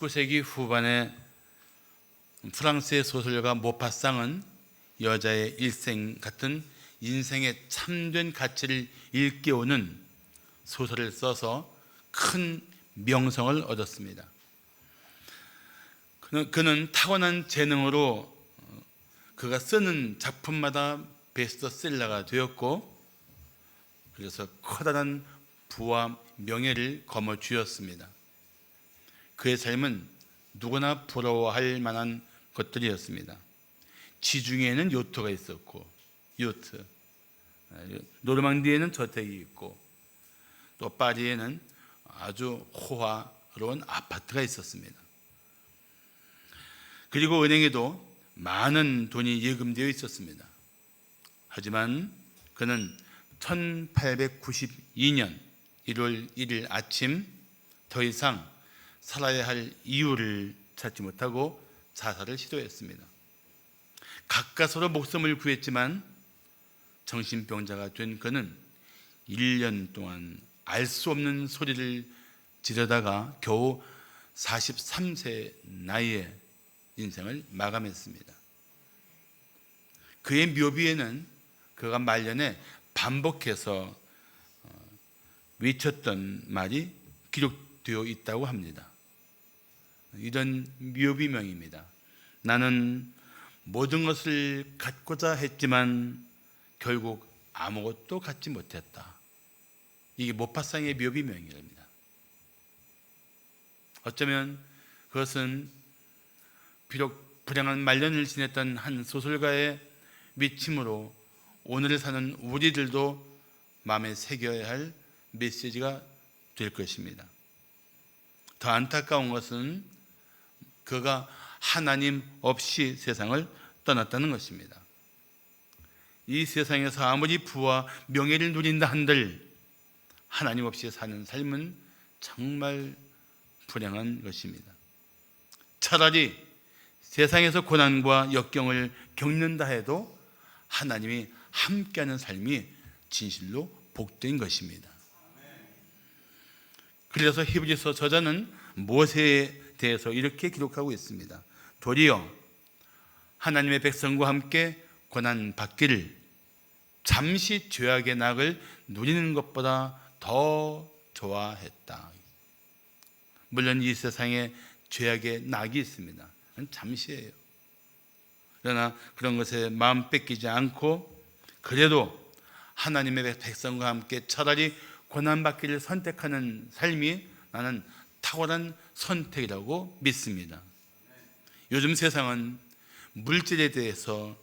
19세기 후반에 프랑스의 소설가 모파상은 여자의 일생 같은 인생의 참된 가치를 일깨우는 소설을 써서 큰 명성을 얻었습니다. 그는 타고난 재능으로 그가 쓰는 작품마다 베스트셀러가 되었고, 그래서 커다란 부와 명예를 거머쥐었습니다. 그의 삶은 누구나 부러워할 만한 것들이었습니다. 지중해에는 요트가 있었고, 요트, 노르망디에는 저택이 있고, 또 파리에는 아주 호화로운 아파트가 있었습니다. 그리고 은행에도 많은 돈이 예금되어 있었습니다. 하지만 그는 1892년 1월 1일 아침 더 이상 살아야 할 이유를 찾지 못하고 자살을 시도했습니다. 가까스로 목숨을 구했지만 정신병자가 된 그는 1년 동안 알 수 없는 소리를 지르다가 겨우 43세 나이에 인생을 마감했습니다. 그의 묘비에는 그가 말년에 반복해서 외쳤던 말이 기록되어 있다고 합니다. 이런 묘비명입니다. 나는 모든 것을 갖고자 했지만 결국 아무것도 갖지 못했다. 이게 모파상의 묘비명입니다. 어쩌면 그것은 비록 불행한 말년을 지냈던 한 소설가의 미침으로 오늘을 사는 우리들도 마음에 새겨야 할 메시지가 될 것입니다. 더 안타까운 것은 그가 하나님 없이 세상을 떠났다는 것입니다. 이 세상에서 아무리 부와 명예를 누린다 한들 하나님 없이 사는 삶은 정말 불행한 것입니다. 차라리 세상에서 고난과 역경을 겪는다 해도 하나님이 함께하는 삶이 진실로 복된 것입니다. 그래서 히브리서 저자는 모세에 대해서 이렇게 기록하고 있습니다. 도리어 하나님의 백성과 함께 고난 받기를 잠시 죄악의 낙을 누리는 것보다 더 좋아했다. 물론 이 세상에 죄악의 낙이 있습니다. 잠시예요. 그러나 그런 것에 마음 뺏기지 않고 그래도 하나님의 백성과 함께 차라리 고난받기를 선택하는 삶이 나는 탁월한 선택이라고 믿습니다. 요즘 세상은 물질에 대해서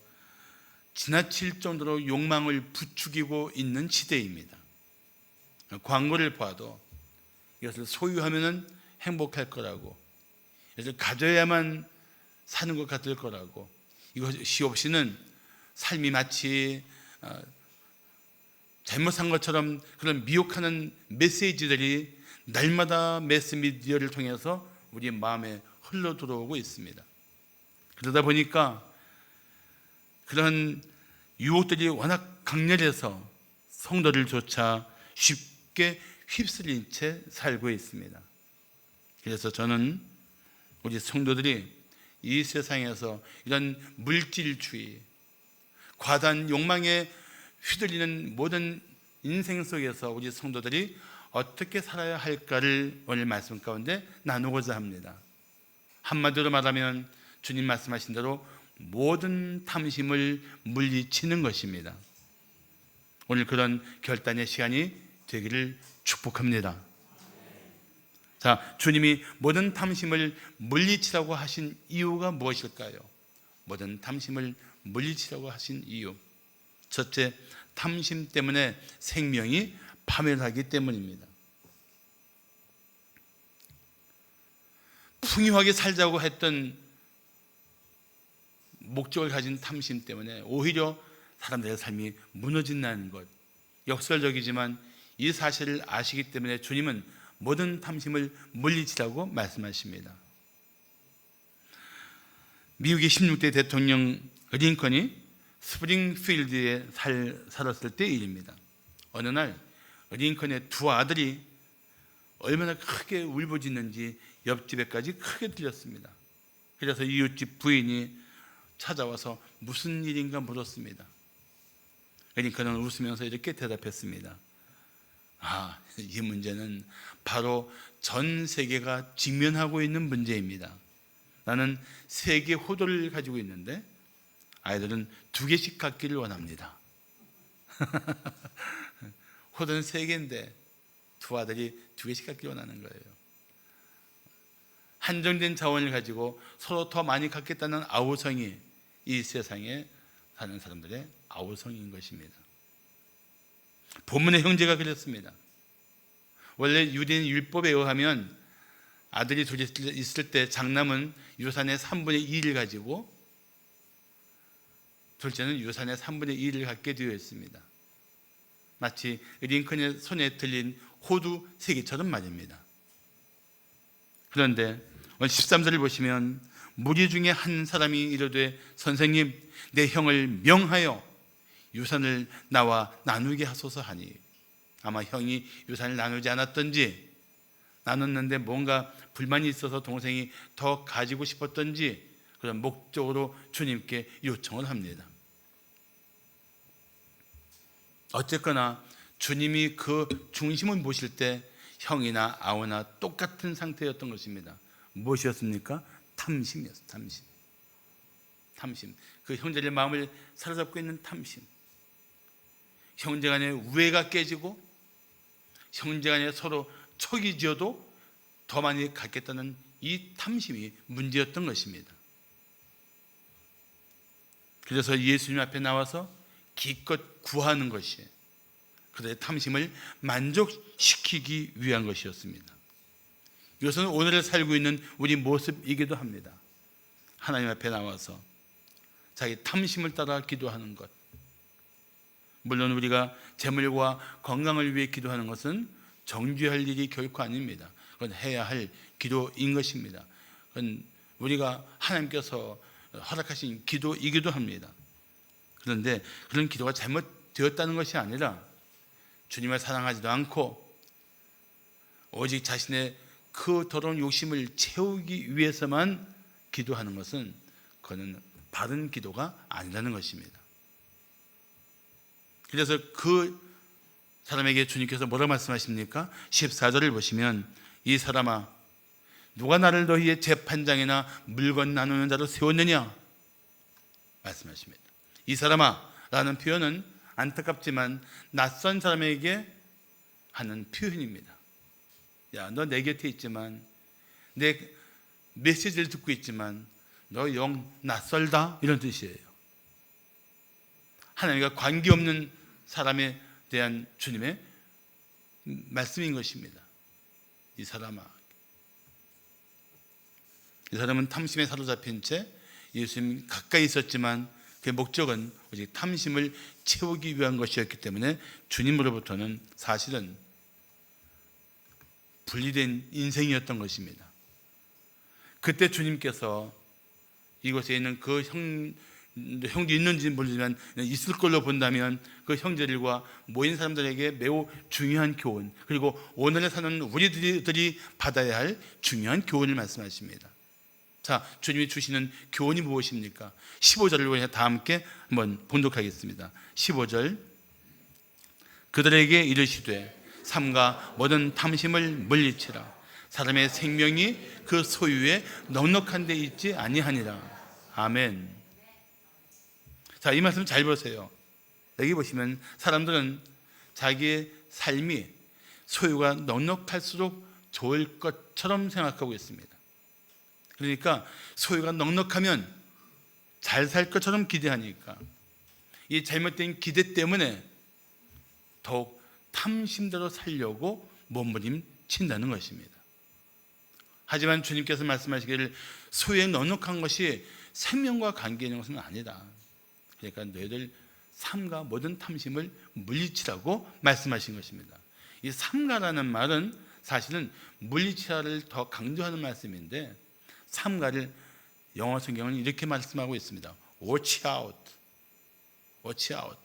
지나칠 정도로 욕망을 부추기고 있는 시대입니다. 광고를 봐도 이것을 소유하면 행복할 거라고, 이것을 가져야만 사는 것 같을 거라고, 이것이 없이는 삶이 마치 잘못 산 것처럼 그런 미혹하는 메시지들이 날마다 매스미디어를 통해서 우리 마음에 흘러 들어오고 있습니다. 그러다 보니까 그런 유혹들이 워낙 강렬해서 성도들조차 쉽게 휩쓸린 채 살고 있습니다. 그래서 저는 우리 성도들이 이 세상에서 이런 물질주의, 과다한 욕망에 휘둘리는 모든 인생 속에서 우리 성도들이 어떻게 살아야 할까를 오늘 말씀 가운데 나누고자 합니다. 한마디로 말하면 주님 말씀하신 대로 모든 탐심을 물리치는 것입니다. 오늘 그런 결단의 시간이 되기를 축복합니다. 자, 주님이 모든 탐심을 물리치라고 하신 이유가 무엇일까요? 모든 탐심을 물리치라고 하신 이유, 첫째, 탐심 때문에 생명이 파멸하기 때문입니다. 풍요하게 살자고 했던 목적을 가진 탐심 때문에 오히려 사람들의 삶이 무너진다는 것, 역설적이지만 이 사실을 아시기 때문에 주님은 모든 탐심을 물리치라고 말씀하십니다. 미국의 16대 대통령 링컨이 스프링필드에 살았을 때 일입니다. 어느 날 링컨의 두 아들이 얼마나 크게 울부짖는지 옆집에까지 크게 들렸습니다. 그래서 이웃집 부인이 찾아와서 무슨 일인가 물었습니다. 그러니까 그는 웃으면서 이렇게 대답했습니다. 이 문제는 바로 전 세계가 직면하고 있는 문제입니다. 나는 3개 호도를 가지고 있는데 아이들은 2개씩 갖기를 원합니다. 호도는 3개인데 2 아들이 2개씩 갖기를 원하는 거예요. 한정된 자원을 가지고 서로 더 많이 갖겠다는 아우성이 이 세상에 사는 사람들의 아우성인 것입니다. 본문의 형제가 그랬습니다. 원래 유대인 율법에 의하면 아들이 둘이 있을 때 장남은 유산의 3분의 2를 가지고 둘째는 유산의 3분의 2를 갖게 되어 있습니다. 마치 링컨의 손에 들린 호두 3개처럼 말입니다. 그런데 오늘 13절을 보시면 무리 중에 한 사람이 이르되 선생님 내 형을 명하여 유산을 나와 나누게 하소서 하니, 아마 형이 유산을 나누지 않았던지 나눴는데 뭔가 불만이 있어서 동생이 더 가지고 싶었던지 그런 목적으로 주님께 요청을 합니다. 어쨌거나 주님이 그 중심을 보실 때 형이나 아우나 똑같은 상태였던 것입니다. 무엇이었습니까? 탐심이었어요. 탐심. 그 형제의 마음을 사로잡고 있는 탐심. 형제간의 우애가 깨지고 형제간에 서로 척이 지어도 더 많이 갖겠다는 이 탐심이 문제였던 것입니다. 그래서 예수님 앞에 나와서 기껏 구하는 것이 그들의 탐심을 만족시키기 위한 것이었습니다. 이것은 오늘을 살고 있는 우리 모습이기도 합니다. 하나님 앞에 나와서 자기 탐심을 따라 기도하는 것. 물론 우리가 재물과 건강을 위해 기도하는 것은 정죄할 일이 결코 아닙니다. 그건 해야 할 기도인 것입니다. 그건 우리가 하나님께서 허락하신 기도이기도 합니다. 그런데 그런 기도가 잘못되었다는 것이 아니라 주님을 사랑하지도 않고 오직 자신의 그 더러운 욕심을 채우기 위해서만 기도하는 것은 그거는 바른 기도가 아니라는 것입니다. 그래서 그 사람에게 주님께서 뭐라고 말씀하십니까? 14절을 보시면 이 사람아 누가 나를 너희의 재판장이나 물건 나누는 자로 세웠느냐 말씀하십니다. 이 사람아 라는 표현은 안타깝지만 낯선 사람에게 하는 표현입니다. 야, 너 내 곁에 있지만 내 메시지를 듣고 있지만 너 영 낯설다 이런 뜻이에요. 하나님과 관계없는 사람에 대한 주님의 말씀인 것입니다. 이 사람아, 이 사람은 탐심에 사로잡힌 채 예수님 가까이 있었지만 그 목적은 오직 탐심을 채우기 위한 것이었기 때문에 주님으로부터는 사실은 분리된 인생이었던 것입니다. 그때 주님께서 이곳에 있는 그 형제 있는지 모르지만 있을 걸로 본다면 그 형제들과 모인 사람들에게 매우 중요한 교훈, 그리고 오늘에 사는 우리들이 받아야 할 중요한 교훈을 말씀하십니다. 자, 주님이 주시는 교훈이 무엇입니까? 15절을 다 함께 한번 봉독하겠습니다. 15절 그들에게 이르시되 삼가 모든 탐심을 물리치라. 사람의 생명이 그 소유에 넉넉한 데 있지 아니하니라. 아멘. 자, 이 말씀 잘 보세요. 여기 보시면 사람들은 자기의 삶이 소유가 넉넉할수록 좋을 것처럼 생각하고 있습니다. 그러니까 소유가 넉넉하면 잘 살 것처럼 기대하니까 이 잘못된 기대 때문에 더욱 탐심대로 살려고 몸부림친다는 것입니다. 하지만 주님께서 말씀하시기를 소유에 넉넉한 것이 생명과 관계 있는 것은 아니다. 그러니까 너희들 삼가 모든 탐심을 물리치라고 말씀하신 것입니다. 이 삼가라는 말은 사실은 물리치라를 더 강조하는 말씀인데 삼가를 영어 성경은 이렇게 말씀하고 있습니다. Watch out. Watch out.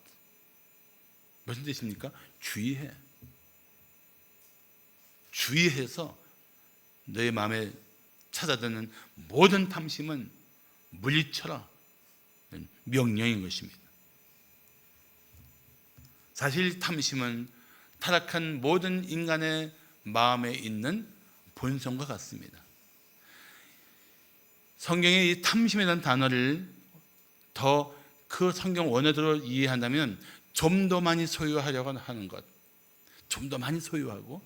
무슨 뜻입니까? 주의해. 주의해서 너의 마음에 찾아드는 모든 탐심은 물리쳐라 명령인 것입니다. 사실 탐심은 타락한 모든 인간의 마음에 있는 본성과 같습니다. 성경의 이 탐심이라는 단어를 더 그 성경 원어대로 이해한다면 좀 더 많이 소유하려고 하는 것, 좀 더 많이 소유하고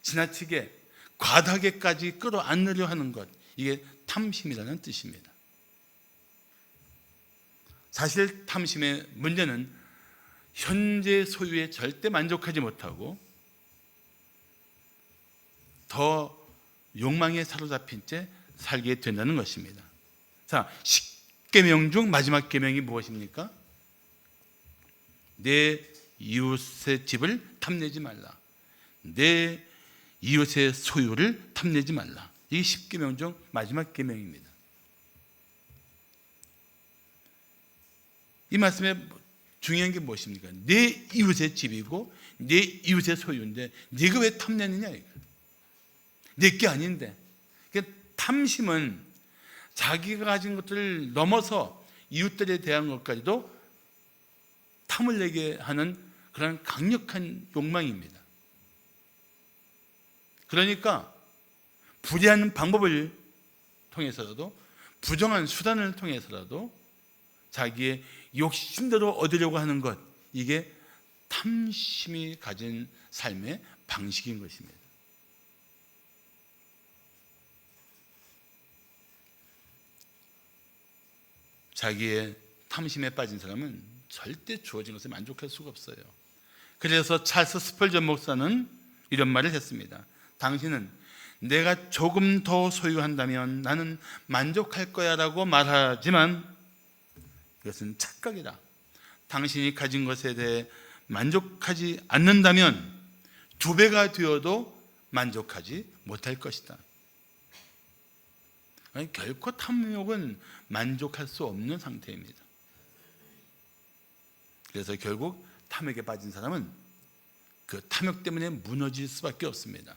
지나치게 과다하게까지 끌어안으려 하는 것, 이게 탐심이라는 뜻입니다. 사실 탐심의 문제는 현재 소유에 절대 만족하지 못하고 더 욕망에 사로잡힌 채 살게 된다는 것입니다. 자, 10계명 중 마지막 계명이 무엇입니까? 내 이웃의 집을 탐내지 말라. 내 이웃의 소유를 탐내지 말라. 이게 10계명 중 마지막 계명입니다. 이 말씀에 중요한 게 무엇입니까? 내 이웃의 집이고 내 이웃의 소유인데 네가 왜 탐내느냐? 내 게 아닌데. 그러니까 탐심은 자기가 가진 것들을 넘어서 이웃들에 대한 것까지도 탐을 내게 하는 그런 강력한 욕망입니다. 그러니까 불의한 방법을 통해서라도, 부정한 수단을 통해서라도 자기의 욕심대로 얻으려고 하는 것, 이게 탐심이 가진 삶의 방식인 것입니다. 자기의 탐심에 빠진 사람은 절대 주어진 것에 만족할 수가 없어요. 그래서 찰스 스펄전 목사는 이런 말을 했습니다. 당신은 내가 조금 더 소유한다면 나는 만족할 거야 라고 말하지만 이것은 착각이다. 당신이 가진 것에 대해 만족하지 않는다면 2배가 되어도 만족하지 못할 것이다. 아니, 결코 탐욕은 만족할 수 없는 상태입니다. 그래서 결국 탐욕에 빠진 사람은 그 탐욕 때문에 무너질 수밖에 없습니다.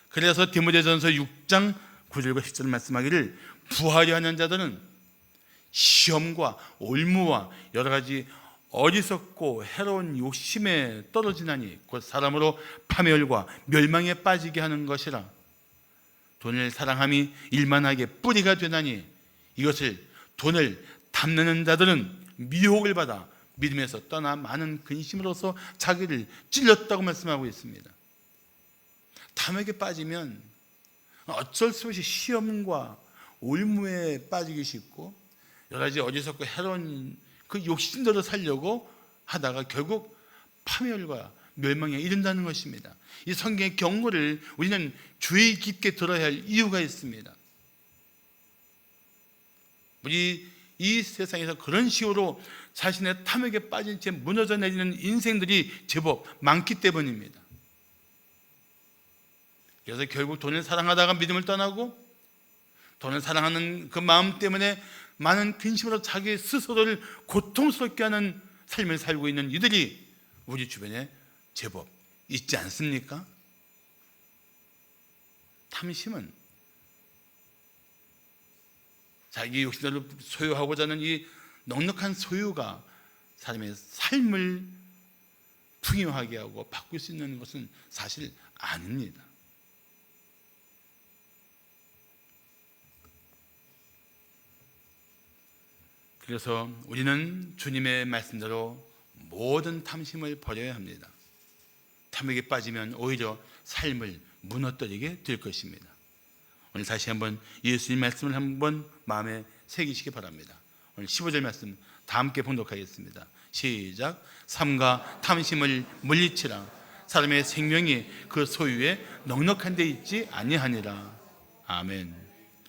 그래서 디모데전서 6장 9절과 10절 말씀하기를 부하려 하는 자들은 시험과 올무와 여러 가지 어리석고 해로운 욕심에 떨어지나니 곧 사람으로 파멸과 멸망에 빠지게 하는 것이라. 돈을 사랑함이 일만하게 뿌리가 되나니 이것을 돈을 탐내는 자들은 미혹을 받아 믿음에서 떠나 많은 근심으로서 자기를 찔렸다고 말씀하고 있습니다. 탐욕에 빠지면 어쩔 수 없이 시험과 올무에 빠지기 쉽고 여러 가지 어리석고 해로운 그 욕심대로 살려고 하다가 결국 파멸과 멸망에 이른다는 것입니다. 이 성경의 경고를 우리는 주의 깊게 들어야 할 이유가 있습니다. 우리 이 세상에서 그런 식으로 자신의 탐욕에 빠진 채 무너져 내리는 인생들이 제법 많기 때문입니다. 그래서 결국 돈을 사랑하다가 믿음을 떠나고 돈을 사랑하는 그 마음 때문에 많은 근심으로 자기 스스로를 고통스럽게 하는 삶을 살고 있는 이들이 우리 주변에 제법 있지 않습니까? 탐심은 자기 욕심대로 소유하고자 하는 이 넉넉한 소유가 사람의 삶을 풍요하게 하고 바꿀 수 있는 것은 사실 아닙니다. 그래서 우리는 주님의 말씀대로 모든 탐심을 버려야 합니다. 탐욕에 빠지면 오히려 삶을 무너뜨리게 될 것입니다. 오늘 다시 한번 예수님 말씀을 한번 마음에 새기시기 바랍니다. 오늘 15절 말씀 다 함께 봉독하겠습니다. 시작. 삼가 탐심을 물리치라. 사람의 생명이 그 소유에 넉넉한 데 있지 아니하니라. 아멘.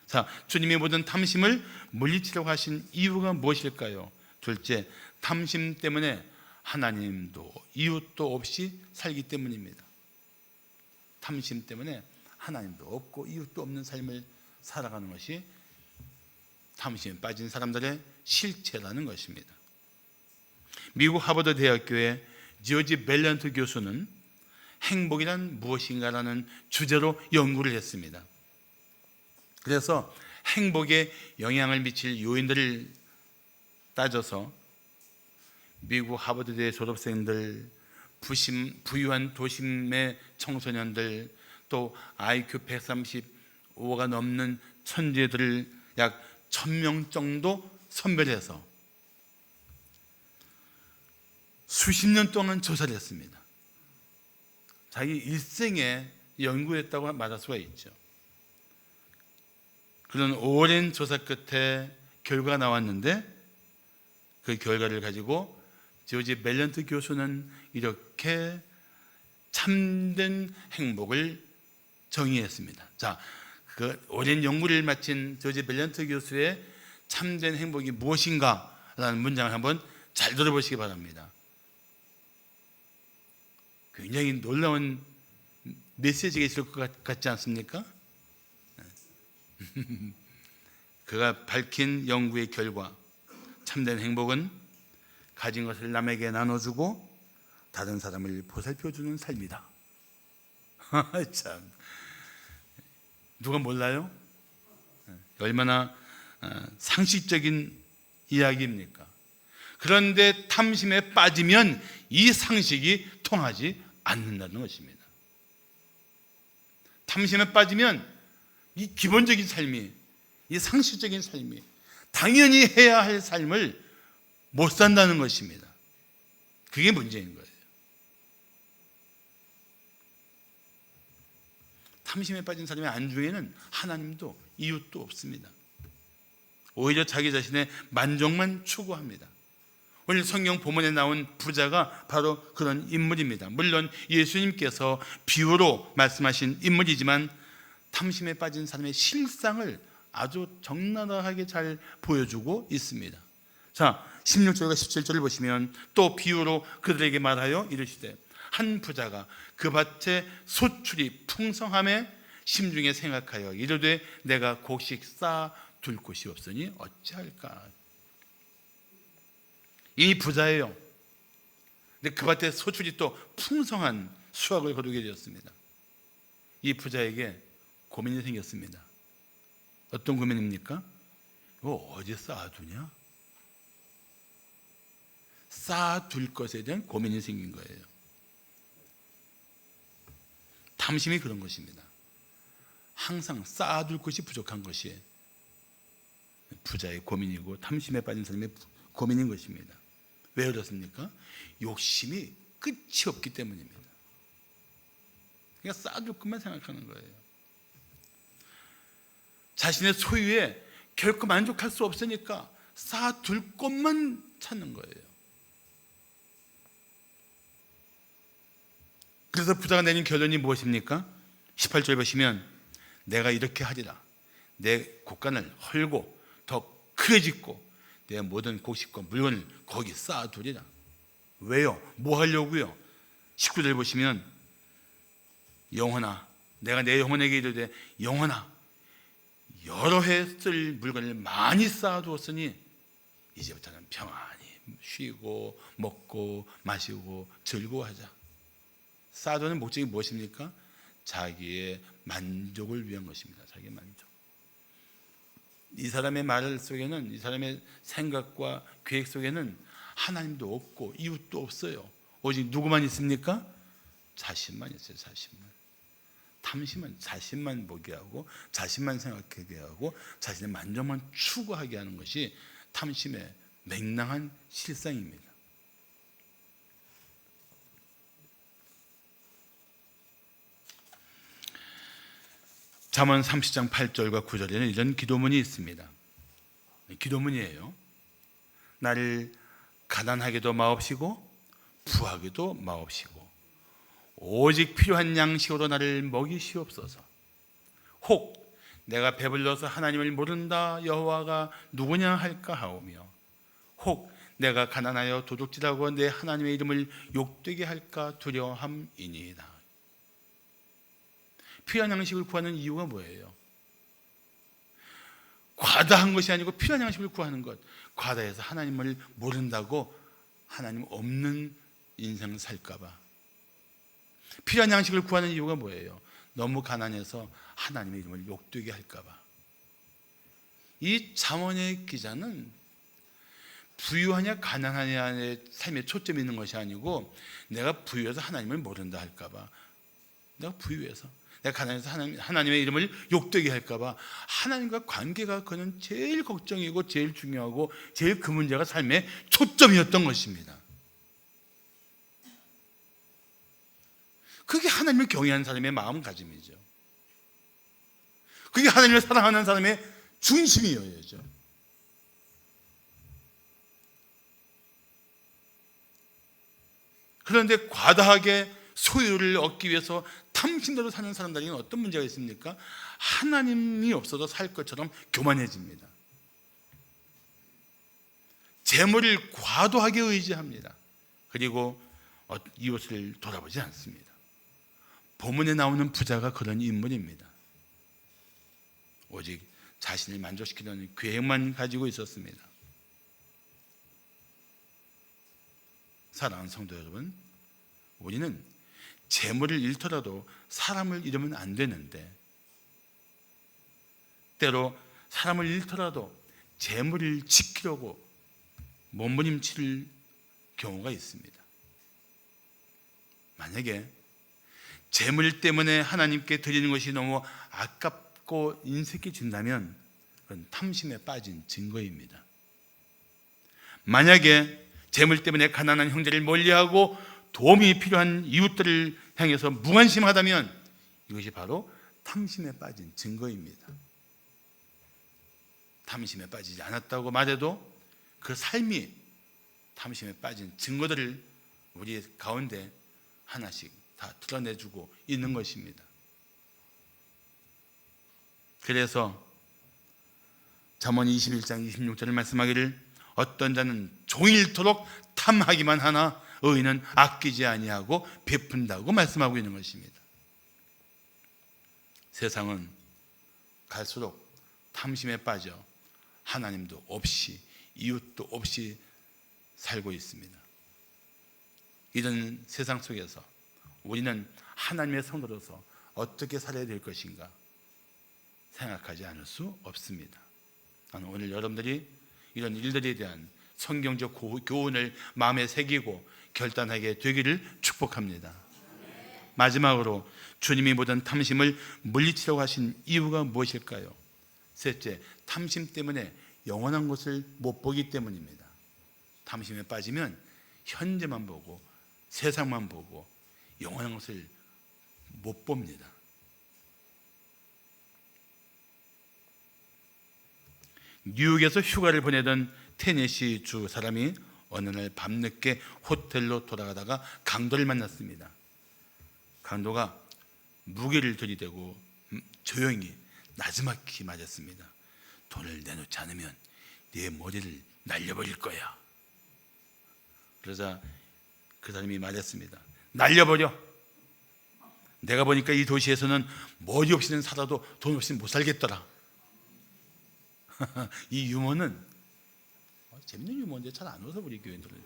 자, 주님이 모든 탐심을 물리치라고 하신 이유가 무엇일까요? 둘째, 탐심 때문에 하나님도 이웃도 없이 살기 때문입니다. 탐심 때문에 하나님도 없고 이웃도 없는 삶을 살아가는 것이 탐심에 빠진 사람들의 실체라는 것입니다. 미국 하버드 대학교의 지오지 밸런트 교수는 행복이란 무엇인가라는 주제로 연구를 했습니다. 그래서 행복에 영향을 미칠 요인들을 따져서 미국 하버드대 졸업생들, 부유한 도심의 청소년들, 또 IQ 135가 넘는 천재들을 약 1000명 정도 선별해서 수십 년 동안 조사를 했습니다. 자기 일생에 연구했다고 말할 수가 있죠. 그런 오랜 조사 끝에 결과가 나왔는데, 그 결과를 가지고 조지 밸런트 교수는 이렇게 참된 행복을 정의했습니다. 자, 그 오랜 연구를 마친 조지 밸런트 교수의 참된 행복이 무엇인가 라는 문장을 한번 잘 들어보시기 바랍니다. 굉장히 놀라운 메시지가 있을 것 같지 않습니까? 그가 밝힌 연구의 결과, 참된 행복은 가진 것을 남에게 나눠주고 다른 사람을 보살펴주는 삶이다. 참, 누가 몰라요? 얼마나 상식적인 이야기입니까? 그런데 탐심에 빠지면 이 상식이 통하지 않는다는 것입니다. 탐심에 빠지면 이 기본적인 삶이, 이 상식적인 삶이, 당연히 해야 할 삶을 못 산다는 것입니다. 그게 문제인 거예요. 탐심에 빠진 사람의 안중에는 하나님도 이웃도 없습니다. 오히려 자기 자신의 만족만 추구합니다. 오늘 성경 본문에 나온 부자가 바로 그런 인물입니다. 물론 예수님께서 비유로 말씀하신 인물이지만 탐심에 빠진 사람의 실상을 아주 적나라하게 잘 보여주고 있습니다. 자, 16절과 17절을 보시면 또 비유로 그들에게 말하여 이르시되, 한 부자가 그 밭에 소출이 풍성함에 심중에 생각하여 이르되 내가 곡식 쌓아둘 곳이 없으니 어찌할까. 이 부자예요. 근데 그 밭에 소출이 또 풍성한 수확을 거두게 되었습니다. 이 부자에게 고민이 생겼습니다. 어떤 고민입니까? 이거 어디 쌓아두냐? 쌓아둘 것에 대한 고민이 생긴 거예요. 탐심이 그런 것입니다. 항상 쌓아둘 것이 부족한 것이 부자의 고민이고 탐심에 빠진 사람의 고민인 것입니다. 왜 그렇습니까? 욕심이 끝이 없기 때문입니다. 그러니까 쌓아둘 것만 생각하는 거예요. 자신의 소유에 결코 만족할 수 없으니까 쌓아둘 것만 찾는 거예요. 그래서 부자가 내린 결론이 무엇입니까? 18절 보시면 내가 이렇게 하리라. 내 곳간을 헐고 더 크게 짓고 내 모든 곡식과 물건을 거기 쌓아두리라. 왜요? 뭐 하려고요? 19절 보시면 영혼아, 내가 내 영혼에게 이르되 영혼아, 여러 해 쓸 물건을 많이 쌓아두었으니 이제부터는 평안히 쉬고 먹고 마시고 즐거워하자. 쌓아두는 목적이 무엇입니까? 자기의 만족을 위한 것입니다. 자기의 만족. 이 사람의 말 속에는, 이 사람의 생각과 계획 속에는 하나님도 없고 이웃도 없어요. 오직 누구만 있습니까? 자신만 있어요. 자신만. 탐심은 자신만 보게 하고 자신만 생각하게 하고 자신의 만족만 추구하게 하는 것이 탐심의 맹랑한 실상입니다. 잠언 30장 8절과 9절에는 이런 기도문이 있습니다. 기도문이에요. 나를 가난하게도 마옵시고 부하게도 마옵시고 오직 필요한 양식으로 나를 먹이시옵소서. 혹 내가 배불러서 하나님을 모른다 여호와가 누구냐 할까 하오며 혹 내가 가난하여 도둑질하고 내 하나님의 이름을 욕되게 할까 두려함이니이다. 필요한 양식을 구하는 이유가 뭐예요? 과다한 것이 아니고 필요한 양식을 구하는 것. 과다해서 하나님을 모른다고 하나님 없는 인생을 살까 봐. 필요한 양식을 구하는 이유가 뭐예요? 너무 가난해서 하나님의 이름을 욕되게 할까 봐. 이 잠언의 기자는 부유하냐 가난하냐의 삶에 초점이 있는 것이 아니고 내가 부유해서 하나님을 모른다 할까 봐, 내가 부유해서, 내가 가난해서 하나님의 이름을 욕되게 할까 봐, 하나님과 관계가 그는 제일 걱정이고 제일 중요하고 제일 그 문제가 삶의 초점이었던 것입니다. 그게 하나님을 경외하는 사람의 마음가짐이죠. 그게 하나님을 사랑하는 사람의 중심이어야죠. 그런데 과다하게 소유를 얻기 위해서 탐심대로 사는 사람들에게는 어떤 문제가 있습니까? 하나님이 없어도 살 것처럼 교만해집니다. 재물을 과도하게 의지합니다. 그리고 이웃을 돌아보지 않습니다. 본문에 나오는 부자가 그런 인물입니다. 오직 자신을 만족시키려는 계획만 가지고 있었습니다. 사랑하는 성도 여러분, 우리는 재물을 잃더라도 사람을 잃으면 안 되는데, 때로 사람을 잃더라도 재물을 지키려고 몸부림칠 경우가 있습니다. 만약에 재물 때문에 하나님께 드리는 것이 너무 아깝고 인색해진다면 그건 탐심에 빠진 증거입니다. 만약에 재물 때문에 가난한 형제를 멀리하고 도움이 필요한 이웃들을 향해서 무관심하다면 이것이 바로 탐심에 빠진 증거입니다. 탐심에 빠지지 않았다고 말해도 그 삶이 탐심에 빠진 증거들을 우리 가운데 하나씩 다 드러내주고 있는 것입니다. 그래서 잠언 21장 26절을 말씀하기를 어떤 자는 종일토록 탐하기만 하나 의인은 아끼지 아니하고 베푼다고 말씀하고 있는 것입니다. 세상은 갈수록 탐심에 빠져 하나님도 없이 이웃도 없이 살고 있습니다. 이런 세상 속에서 우리는 하나님의 성도로서 어떻게 살아야 될 것인가 생각하지 않을 수 없습니다. 나는 오늘 여러분들이 이런 일들에 대한 성경적 교훈을 마음에 새기고 결단하게 되기를 축복합니다. 마지막으로 주님이 모든 탐심을 물리치려고 하신 이유가 무엇일까요? 셋째, 탐심 때문에 영원한 것을 못 보기 때문입니다. 탐심에 빠지면 현재만 보고 세상만 보고 영원한 것을 못 봅니다. 뉴욕에서 휴가를 보내던 테네시 주 사람이 어느 날 밤늦게 호텔로 돌아가다가 강도를 만났습니다. 강도가 무기를 들이대고 조용히 나지막히 말했습니다. 돈을 내놓지 않으면 네 머리를 날려버릴 거야. 그러자 그 사람이 말했습니다. 날려버려. 내가 보니까 이 도시에서는 머리 없이는 살아도 돈 없이는 못 살겠더라. 이 유머는 재밌는 유머인데 잘 안 웃어 우리 교인들은.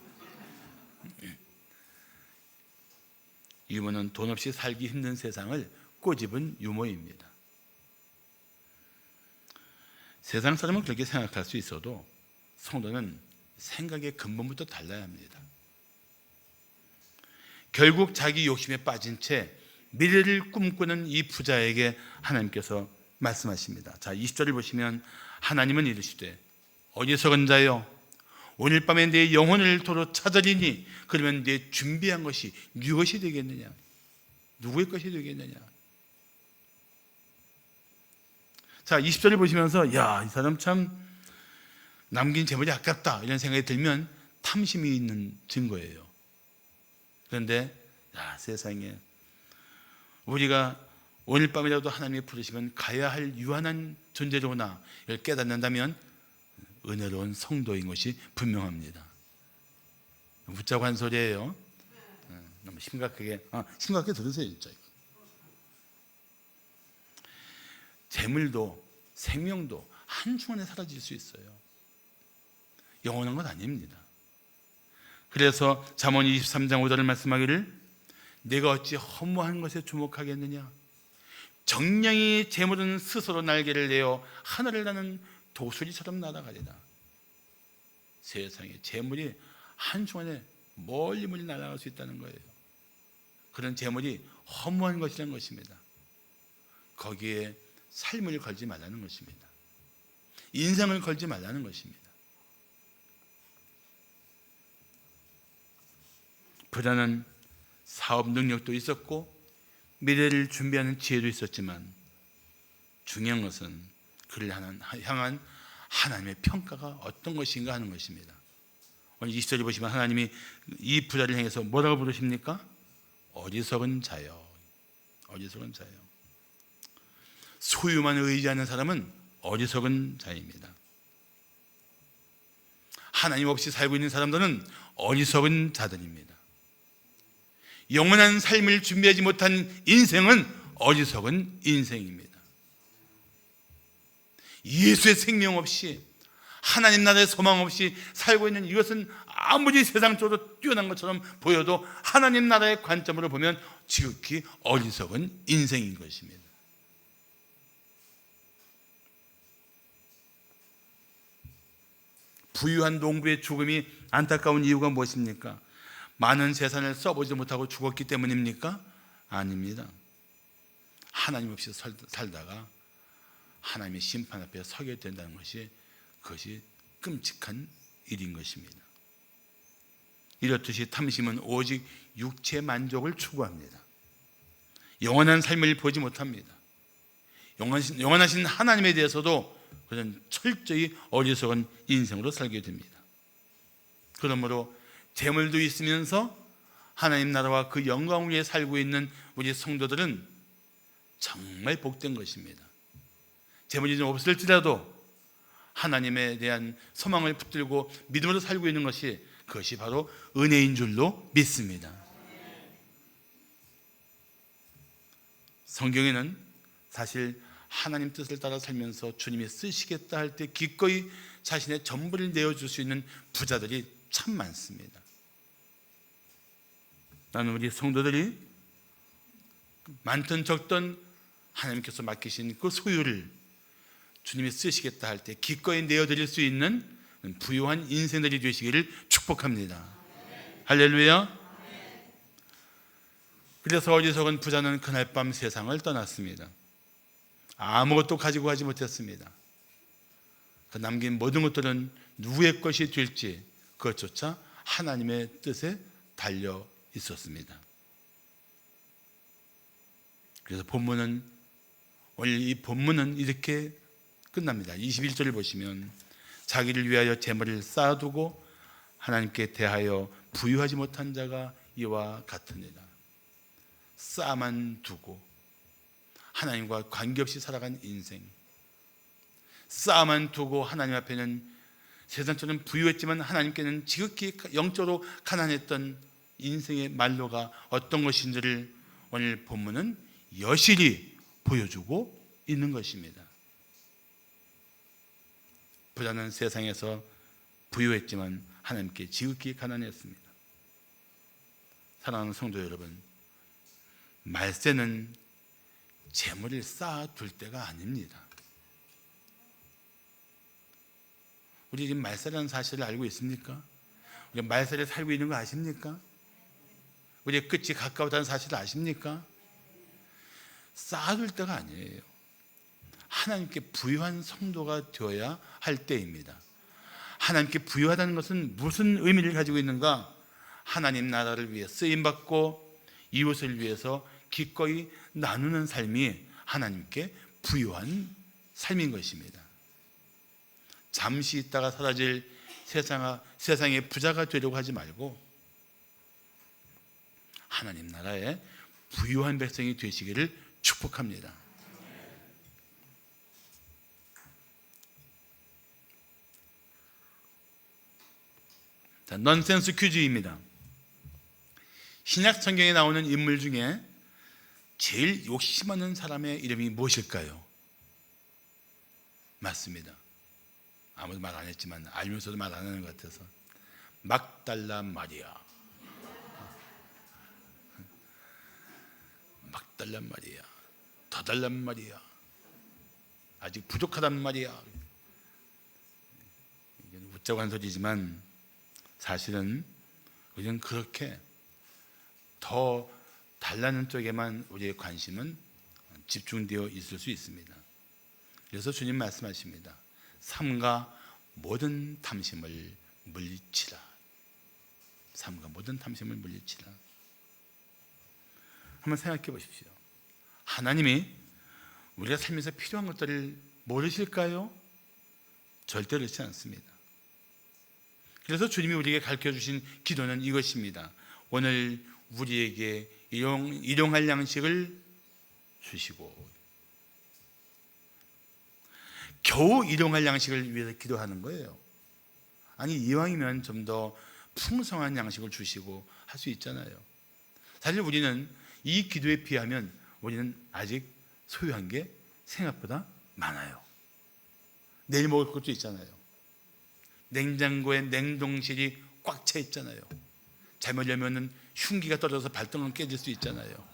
유머는 돈 없이 살기 힘든 세상을 꼬집은 유머입니다. 세상 사람은 그렇게 생각할 수 있어도 성도는 생각의 근본부터 달라야 합니다. 결국 자기 욕심에 빠진 채 미래를 꿈꾸는 이 부자에게 하나님께서 말씀하십니다. 자, 20절을 보시면 하나님은 이르시되 어리석은 자여 오늘 밤에 내 영혼을 도로 찾으리니 그러면 내 준비한 것이 무엇이 되겠느냐? 누구의 것이 되겠느냐? 자, 20절을 보시면서 야, 이 사람 참 남긴 재물이 아깝다 이런 생각이 들면 탐심이 있는 증거예요. 그런데 야, 세상에 우리가 오늘 밤이라도 하나님이 부르시면 가야 할 유한한 존재로구나 이걸 깨닫는다면 은혜로운 성도인 것이 분명합니다. 웃자고 한 소리예요. 너무 심각하게 들으세요. 진짜. 재물도 생명도 한순간에 사라질 수 있어요. 영원한 건 아닙니다. 그래서 잠언 23장 5절을 말씀하기를 내가 어찌 허무한 것에 주목하겠느냐? 정령이 재물은 스스로 날개를 내어 하늘을 나는 도수리처럼 날아가리라. 세상에 재물이 한순간에 멀리 날아갈 수 있다는 거예요. 그런 재물이 허무한 것이라는 것입니다. 거기에 삶을 걸지 말라는 것입니다. 인생을 걸지 말라는 것입니다. 부자는 사업 능력도 있었고 미래를 준비하는 지혜도 있었지만 중요한 것은 그를 향한 하나님의 평가가 어떤 것인가 하는 것입니다. 오늘 20절에 보시면 하나님이 이 부자를 향해서 뭐라고 부르십니까? 어리석은 자여. 어리석은 자여. 소유만 의지하는 사람은 어리석은 자입니다. 하나님 없이 살고 있는 사람들은 어리석은 자들입니다. 영원한 삶을 준비하지 못한 인생은 어리석은 인생입니다. 예수의 생명 없이 하나님 나라의 소망 없이 살고 있는 이것은 아무리 세상적으로 뛰어난 것처럼 보여도 하나님 나라의 관점으로 보면 지극히 어리석은 인생인 것입니다. 부유한 농부의 죽음이 안타까운 이유가 무엇입니까? 많은 재산을 써보지 못하고 죽었기 때문입니까? 아닙니다. 하나님 없이 살다가 하나님의 심판 앞에 서게 된다는 것이 그것이 끔찍한 일인 것입니다. 이렇듯이 탐심은 오직 육체 만족을 추구합니다. 영원한 삶을 보지 못합니다. 영원하신 하나님에 대해서도 그는 철저히 어리석은 인생으로 살게 됩니다. 그러므로 재물도 있으면서 하나님 나라와 그 영광 위에 살고 있는 우리 성도들은 정말 복된 것입니다. 재물이 좀 없을지라도 하나님에 대한 소망을 붙들고 믿음으로 살고 있는 것이 그것이 바로 은혜인 줄로 믿습니다. 성경에는 사실 하나님 뜻을 따라 살면서 주님이 쓰시겠다 할 때 기꺼이 자신의 전부를 내어줄 수 있는 부자들이 참 많습니다. 나는 우리 성도들이 많든 적든 하나님께서 맡기신 그 소유를 주님이 쓰시겠다 할 때 기꺼이 내어드릴 수 있는 부유한 인생들이 되시기를 축복합니다. 할렐루야. 그래서 어리석은 부자는 그날 밤 세상을 떠났습니다. 아무것도 가지고 가지 못했습니다. 그 남긴 모든 것들은 누구의 것이 될지 그것조차 하나님의 뜻에 달려 있었습니다. 그래서 오늘 이 본문은 이렇게 끝납니다. 21절을 보시면 자기를 위하여 재물을 쌓아두고 하나님께 대하여 부유하지 못한 자가 이와 같으니라. 쌓아만 두고 하나님과 관계없이 살아간 인생, 쌓아만 두고 하나님 앞에는 세상처럼 부유했지만 하나님께는 지극히 영적으로 가난했던 인생의 말로가 어떤 것인지를 오늘 본문은 여실히 보여주고 있는 것입니다. 부자는 세상에서 부유했지만 하나님께 지극히 가난했습니다. 사랑하는 성도 여러분, 말세는 재물을 쌓아둘 때가 아닙니다. 우리 지금 말세라는 사실을 알고 있습니까? 우리 말세를 살고 있는 거 아십니까? 우리의 끝이 가까웠다는 사실을 아십니까? 쌓아둘 때가 아니에요. 하나님께 부유한 성도가 되어야 할 때입니다. 하나님께 부유하다는 것은 무슨 의미를 가지고 있는가? 하나님 나라를 위해 쓰임받고 이웃을 위해서 기꺼이 나누는 삶이 하나님께 부유한 삶인 것입니다. 잠시 있다가 사라질 세상의 부자가 되려고 하지 말고 하나님 나라의 부유한 백성이 되시기를 축복합니다. 자, 넌센스 퀴즈입니다. 신약 성경에 나오는 인물 중에 제일 욕심하는 사람의 이름이 무엇일까요? 맞습니다. 아무도 말 안 했지만 알면서도 말 안 하는 것 같아서 막달라 마리아. 달란 말이야, 더 달란 말이야, 아직 부족하단 말이야. 이건 웃자고 한 소리지만 사실은 우리는 그렇게 더 달라는 쪽에만 우리의 관심은 집중되어 있을 수 있습니다. 그래서 주님 말씀하십니다. 삼가 모든 탐심을 물리치라. 삼가 모든 탐심을 물리치라. 한번 생각해 보십시오. 하나님이 우리가 살면서 필요한 것들을 모르실까요? 절대 그렇지 않습니다. 그래서 주님이 우리에게 가르쳐 주신 기도는 이것입니다. 오늘 우리에게 일용할 양식을 주시고, 겨우 일용할 양식을 위해서 기도하는 거예요. 아니, 이왕이면 좀 더 풍성한 양식을 주시고 할 수 있잖아요. 사실 우리는 이 기도에 비하면 우리는 아직 소유한 게 생각보다 많아요. 내일 먹을 것도 있잖아요. 냉장고에 냉동실이 꽉 차 있잖아요. 잘못 열면은 흉기가 떨어져서 발등은 깨질 수 있잖아요.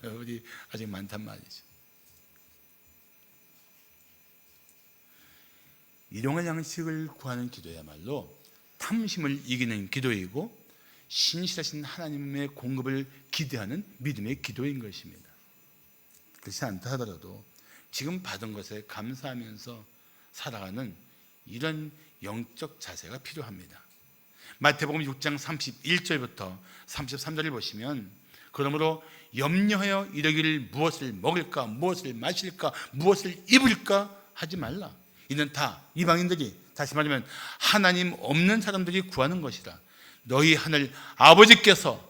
우리 아직 많단 말이죠. 일용할 양식을 구하는 기도야말로 탐심을 이기는 기도이고 신실하신 하나님의 공급을 기대하는 믿음의 기도인 것입니다. 그렇지 않다 하더라도 지금 받은 것에 감사하면서 살아가는 이런 영적 자세가 필요합니다. 마태복음 6장 31절부터 33절을 보시면, 그러므로 염려하여 이르기를 무엇을 먹을까, 무엇을 마실까, 무엇을 입을까 하지 말라. 이는 다 이방인들이, 다시 말하면 하나님 없는 사람들이 구하는 것이라. 너희 하늘 아버지께서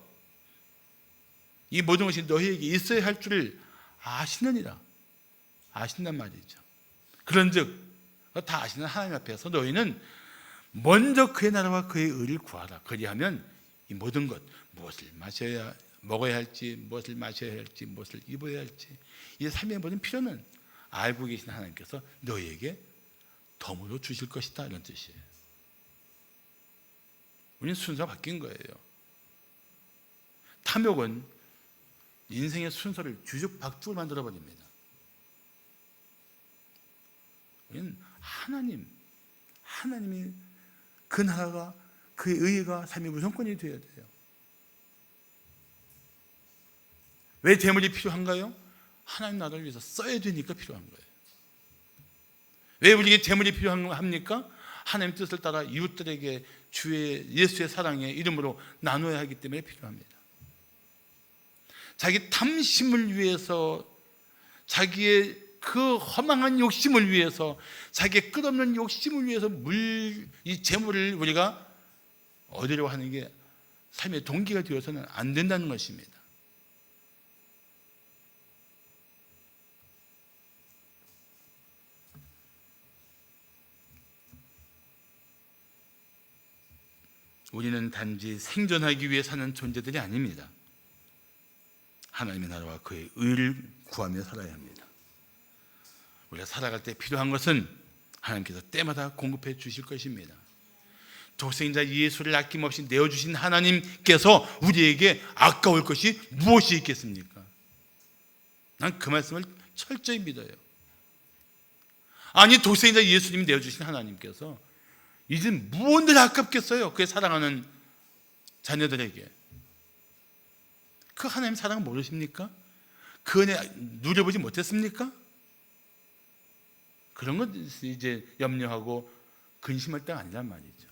이 모든 것이 너희에게 있어야 할 줄을 아시느니라. 아신단 말이죠. 그런즉 다 아시는 하나님 앞에서 너희는 먼저 그의 나라와 그의 의를 구하라. 그리하면 이 모든 것, 무엇을 먹어야 할지, 무엇을 마셔야 할지, 무엇을 입어야 할지, 이 삶의 모든 필요는 알고 계신 하나님께서 너희에게 덤으로 주실 것이다, 이런 뜻이에요. 우리는 순서가 바뀐 거예요. 탐욕은 인생의 순서를 뒤죽박죽을 만들어버립니다. 우리는 하나님이 그 나라가, 그의 의가 삶의 우선권이 되어야 돼요. 왜 재물이 필요한가요? 하나님 나라를 위해서 써야 되니까 필요한 거예요. 왜 우리에게 재물이 필요합니까? 하나님 뜻을 따라 이웃들에게 주의 예수의 사랑의 이름으로 나눠야 하기 때문에 필요합니다. 자기 탐심을 위해서, 자기의 그 허망한 욕심을 위해서, 자기의 끝없는 욕심을 위해서 이 재물을 우리가 얻으려고 하는 게 삶의 동기가 되어서는 안 된다는 것입니다. 우리는 단지 생존하기 위해 사는 존재들이 아닙니다. 하나님의 나라와 그의 의를 구하며 살아야 합니다. 우리가 살아갈 때 필요한 것은 하나님께서 때마다 공급해 주실 것입니다. 독생자 예수를 아낌없이 내어주신 하나님께서 우리에게 아까울 것이 무엇이 있겠습니까? 난 그 말씀을 철저히 믿어요. 아니, 독생자 예수님이 내어주신 하나님께서 이제 무언들 아깝겠어요, 그의 사랑하는 자녀들에게. 그 하나님 사랑 모르십니까? 그 은혜 누려보지 못했습니까? 그런 것 이제 염려하고 근심할 때가 아니란 말이죠.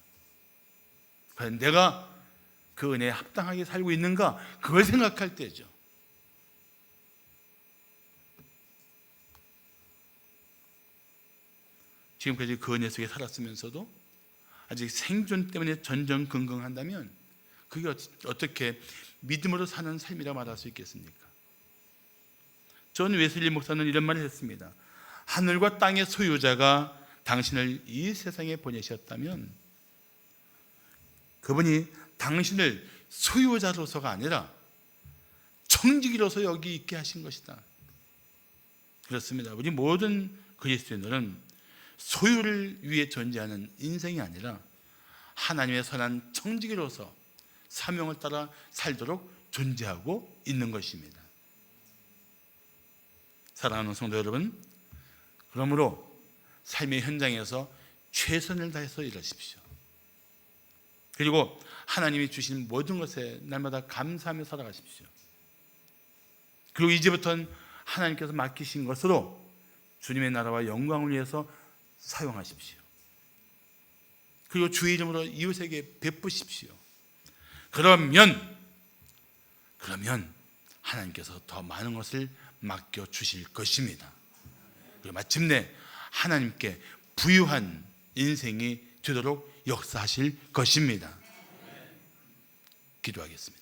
과연 내가 그 은혜에 합당하게 살고 있는가, 그걸 생각할 때죠. 지금까지 그 은혜 속에 살았으면서도 아직 생존 때문에 전전긍긍한다면 그게 어떻게 믿음으로 사는 삶이라 말할 수 있겠습니까? 존 웨슬리 목사는 이런 말을 했습니다. 하늘과 땅의 소유자가 당신을 이 세상에 보내셨다면 그분이 당신을 소유자로서가 아니라 청지기로서 여기 있게 하신 것이다. 그렇습니다. 우리 모든 그리스도인들은 소유를 위해 존재하는 인생이 아니라 하나님의 선한 청지기로서 사명을 따라 살도록 존재하고 있는 것입니다. 사랑하는 성도 여러분, 그러므로 삶의 현장에서 최선을 다해서 일하십시오. 그리고 하나님이 주신 모든 것에 날마다 감사하며 살아가십시오. 그리고 이제부터는 하나님께서 맡기신 것으로 주님의 나라와 영광을 위해서 사용하십시오. 그리고 주의 이름으로 이웃에게 베푸십시오. 그러면 하나님께서 더 많은 것을 맡겨주실 것입니다. 그리고 마침내 하나님께 부유한 인생이 되도록 역사하실 것입니다. 기도하겠습니다.